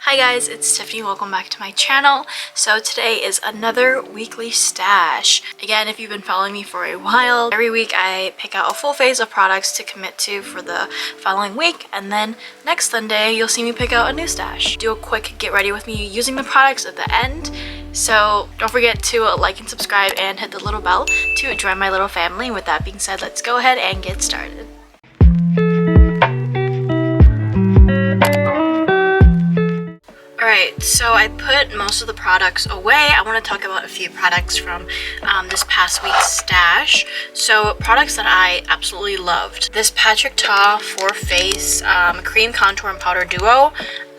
Hi guys, it's Tiffany. Welcome back to my channel. So today is another weekly stash. Again, if you've been following me for a while, every week I pick out a full phase of products to commit to for the following week, and then next Sunday you'll see me pick out a new stash. Do a quick get ready with me using the products at the end. So don't forget to like and subscribe and hit the little bell to join my little family. And with that being said, let's go ahead and get started. Alright, so I put most of the products away. I want to talk about a few products from this past week's stash. So products that I absolutely loved. This Patrick Ta 4-Face Cream Contour and Powder Duo.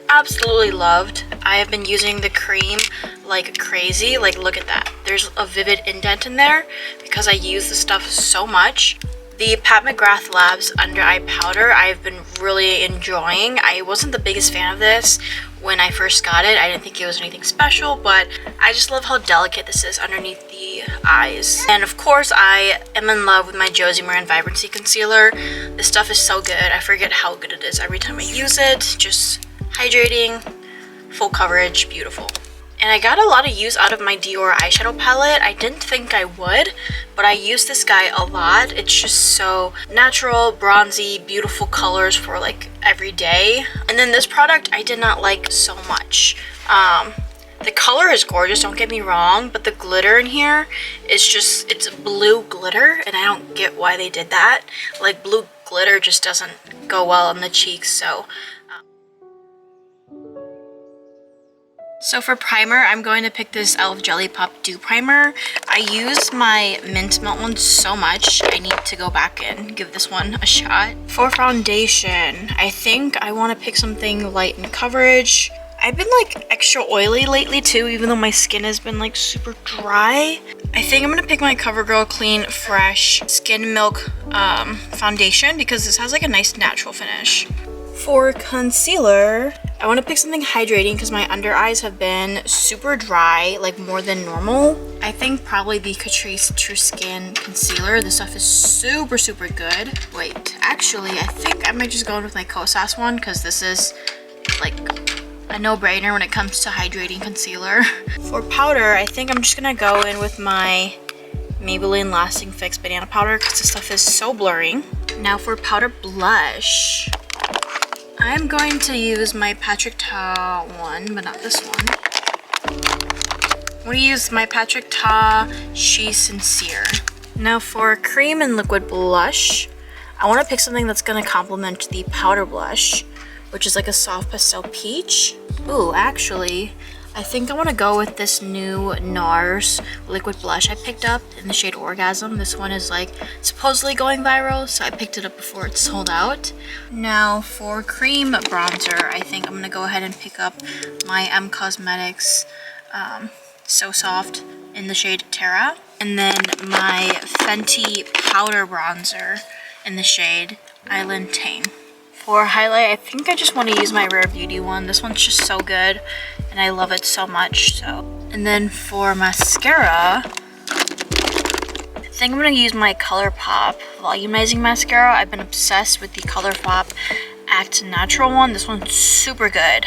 Absolutely loved. I have been using the cream like crazy. Like, look at that. There's a vivid indent in there because I use the stuff so much. The Mcgrath Labs Under Eye Powder I've been really enjoying. I wasn't the biggest fan of this when I first got it. I didn't think it was anything special, but I just love how delicate this is underneath the eyes. And of course, I am in love with my Josie Vibrancy Concealer. This stuff is so good. I forget how good it is every time I use it. Just hydrating, full coverage, beautiful. And I got a lot of use out of my Dior eyeshadow palette. I didn't think I would, but I use this guy a lot. It's just so natural, bronzy, beautiful colors for like every day. And then this product I did not like so much. The color is gorgeous, don't get me wrong, but the glitter in here is just, it's blue glitter, and I don't get why they did that. Like, blue glitter just doesn't go well on the cheeks, so... So for primer, I'm going to pick this e.l.f. Jelly Pop Dew Primer. I use my Mint Melt one so much, I need to go back and give this one a shot. For foundation, I think I want to pick something light in coverage. I've been like extra oily lately too, even though my skin has been like super dry. I think I'm going to pick my Covergirl Clean Fresh Skin Milk foundation because this has like a nice natural finish. For concealer, I want to pick something hydrating because my under eyes have been super dry, like more than normal. I think probably the Catrice True Skin Concealer. This stuff is super, super good. Wait, actually, I think I might just go in with my Kosas one because this is like a no-brainer when it comes to hydrating concealer. For powder, I think I'm just going to go in with my Maybelline Lasting Fix Banana Powder because this stuff is so blurring. Now for powder blush. I'm going to use my Patrick Ta one, but not this one. I'm going to use my Patrick Ta She's Sincere. Now for cream and liquid blush, I want to pick something that's going to complement the powder blush, which is like a soft pastel peach. Ooh, actually, I think I want to go with this new Nars Liquid Blush I picked up in the shade Orgasm. This one is like supposedly going viral, so I picked it up before it sold out. Now for cream bronzer, I think I'm going to go ahead and pick up my Cosmetics So Soft in the shade Terra. And then my Fenty powder bronzer in the shade Island Ting. For highlight, I think I just want to use my Rare Beauty one. This one's just so good and I love it so much. And then for mascara, I think I'm going to use my Colourpop Volumizing Mascara. I've been obsessed with the Colourpop Act Natural one. This one's super good,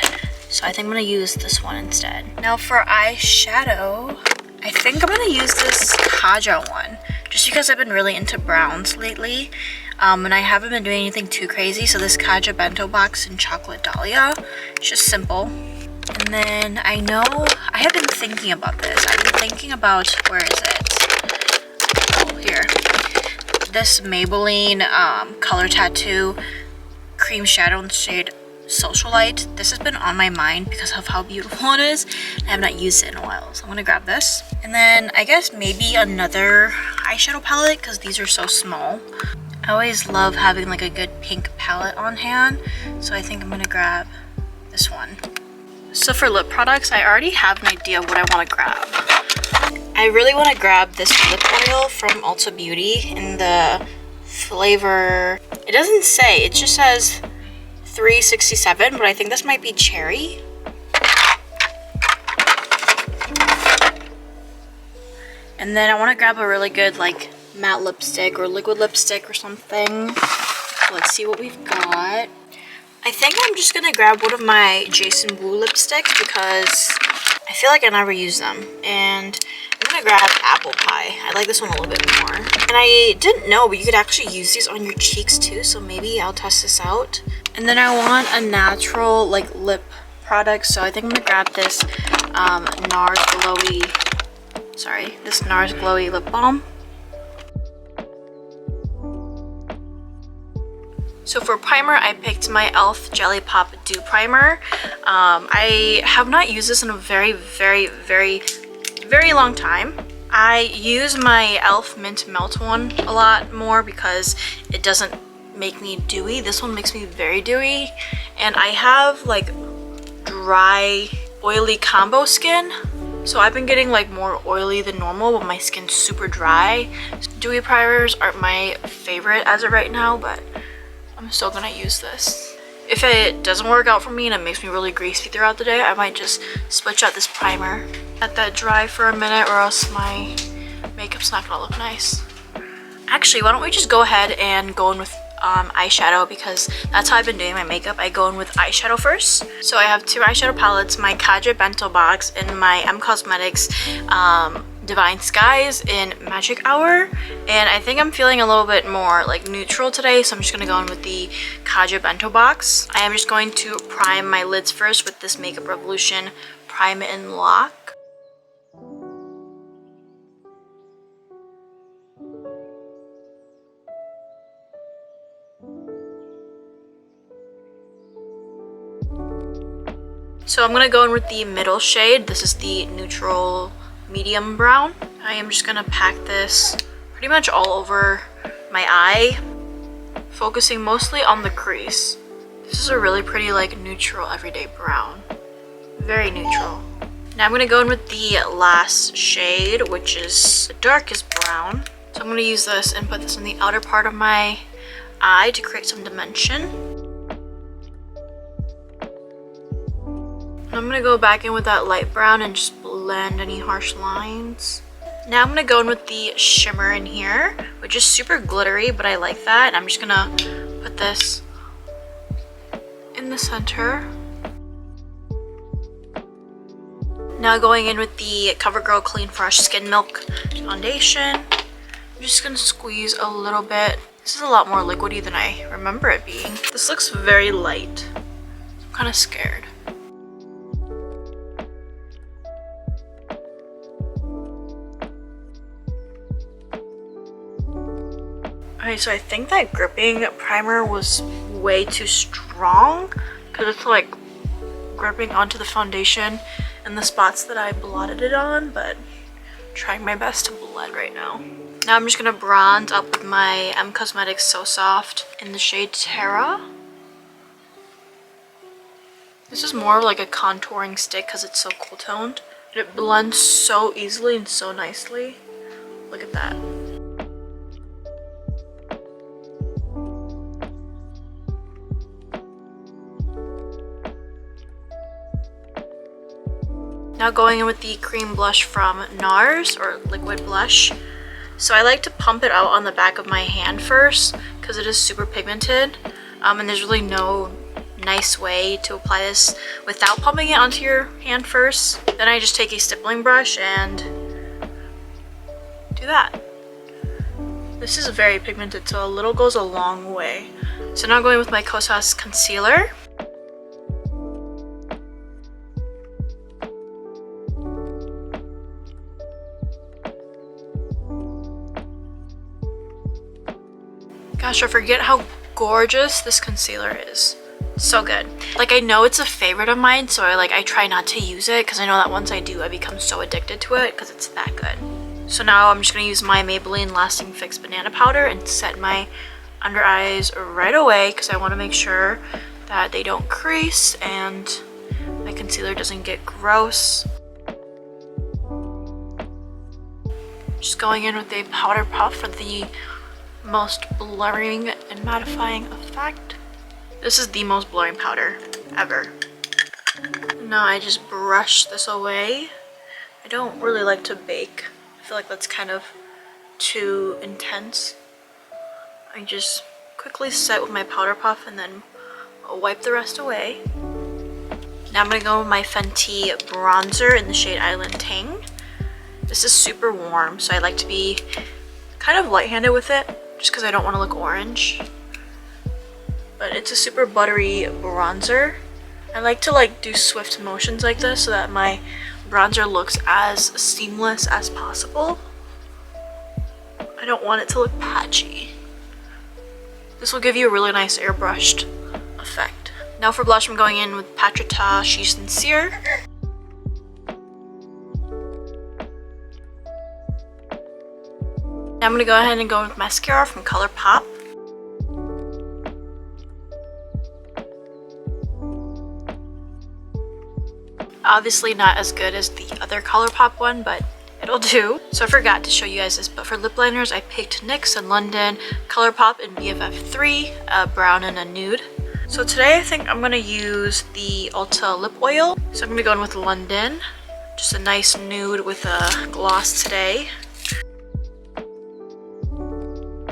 so I think I'm going to use this one instead. Now for eyeshadow, I think I'm going to use this Kaja one just because I've been really into browns lately. And I haven't been doing anything too crazy, so this Kaja Bento box in Chocolate Dhalia. It's just simple. And then I know I have been thinking about this. I've been thinking about, where is it? Oh, here. This Maybelline Color Tattoo Cream Shadow in the shade Socialite. This has been on my mind because of how beautiful it is. I have not used it in a while, so I'm going to grab this. And then I guess maybe another eyeshadow palette because these are so small. I always love having like a good pink palette on hand, so I think I'm gonna grab this one. So for lip products, I already have an idea of what I want to grab. I really want to grab this lip oil from Ulta Beauty in the flavor, it doesn't say, it just says 367, but I think this might be cherry. And then I want to grab a really good like matte lipstick or liquid lipstick or something. Let's see what we've got. I think I'm just gonna grab one of my Jason Wu lipsticks because I feel like I never use them. And I'm gonna grab Apple Pie. I like this one a little bit more. And I didn't know, but you could actually use these on your cheeks too, so maybe I'll test this out. And then I want a natural like lip product, so I think I'm gonna grab this Nars Glowy lip balm. So for primer, I picked my e.l.f. Jelly Pop Dew Primer. I have not used this in a very long time. I use my e.l.f. Mint Melt one a lot more because it doesn't make me dewy. This one makes me very dewy. And I have like dry, oily combo skin. So I've been getting like more oily than normal, but my skin's super dry. Dewy primers aren't my favorite as of right now, but I'm still gonna use this. If it doesn't work out for me and it makes me really greasy throughout the day, I might just switch out this primer. Let that dry for a minute or else my makeup's not gonna look nice. Actually, why don't we just go ahead and go in with eyeshadow, because that's how I've been doing my makeup. I go in with eyeshadow first. So I have two eyeshadow palettes, my Kaja Bento box and my Cosmetics Divine Skies in Magic Hour, and I think I'm feeling a little bit more like neutral today, so I'm just gonna go in with the Kaja Bento box. I am just going to prime my lids first with this Makeup Revolution Prime and Lock. So I'm gonna go in with the middle shade. This is the neutral medium brown. I am just gonna pack this pretty much all over my eye, focusing mostly on the crease. This is a really pretty like neutral everyday brown. Very neutral. Now I'm gonna go in with the last shade, which is the darkest brown. So I'm gonna use this and put this in the outer part of my eye to create some dimension. I'm gonna go back in with that light brown and just blend any harsh lines. Now I'm gonna go in with the shimmer in here, which is super glittery, but I like that. I'm just gonna put this in the center. Now going in with the Covergirl Clean Fresh Skin Milk Foundation. I'm just gonna squeeze a little bit. This is a lot more liquidy than I remember it being. This looks very light. I'm kind of scared. Okay, so I think that gripping primer was way too strong because it's like gripping onto the foundation and the spots that I blotted it on, but I'm trying my best to blend right now. Now I'm just gonna bronze up with my Cosmetics So Soft in the shade Terra. This is more like a contouring stick because it's so cool toned. It blends so easily and so nicely. Look at that. Now going in with the cream blush from Nars, or Liquid Blush. So I like to pump it out on the back of my hand first because it is super pigmented, and there's really no nice way to apply this without pumping it onto your hand first. Then I just take a stippling brush and do that. This is very pigmented, so a little goes a long way. So now going with my Kosas concealer. Gosh, I forget how gorgeous this concealer is. So good. Like, I know it's a favorite of mine, so I try not to use it because I know that once I do, I become so addicted to it because it's that good. So now I'm just going to use my Maybelline Lasting Fix Banana Powder and set my under eyes right away because I want to make sure that they don't crease and my concealer doesn't get gross. Just going in with a powder puff for the most blurring and mattifying effect. This is the most blurring powder ever. Now I just brush this away. I don't really like to bake. I feel like that's kind of too intense. I just quickly set with my powder puff and then I'll wipe the rest away. Now I'm going to go with my Fenty Bronzer in the shade Island Ting. This is super warm, so I like to be kind of light-handed with it, just because I don't want to look orange. But it's a super buttery bronzer. I like to do swift motions like this so that my bronzer looks as seamless as possible. I don't want it to look patchy. This will give you a really nice airbrushed effect. Now for blush, I'm going in with Patrita She's Sincere. Now I'm going to go ahead and go with mascara from Colourpop. Obviously not as good as the other Colourpop one, but it'll do. So I forgot to show you guys this, but for lip liners, I picked NYX in London, Colourpop in BFF3, a brown and a nude. So today I think I'm going to use the Ulta Lip Oil. So I'm going to be going with London. Just a nice nude with a gloss today.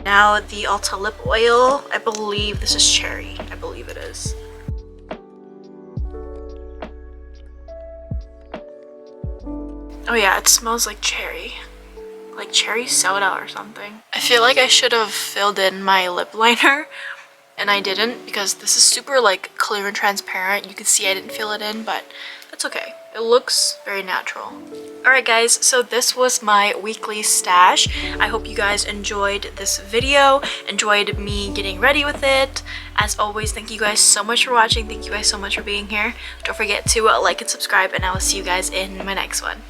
Now the Ulta Lip Oil, I believe this is cherry. I believe it is. Oh yeah, it smells like cherry soda or something. I feel like I should have filled in my lip liner and I didn't, because this is super clear and transparent. You can see I didn't fill it in, but that's okay. It looks very natural. Alright guys, so this was my weekly stash. I hope you guys enjoyed this video, enjoyed me getting ready with it. As always, thank you guys so much for watching. Thank you guys so much for being here. Don't forget to like and subscribe, and I will see you guys in my next one.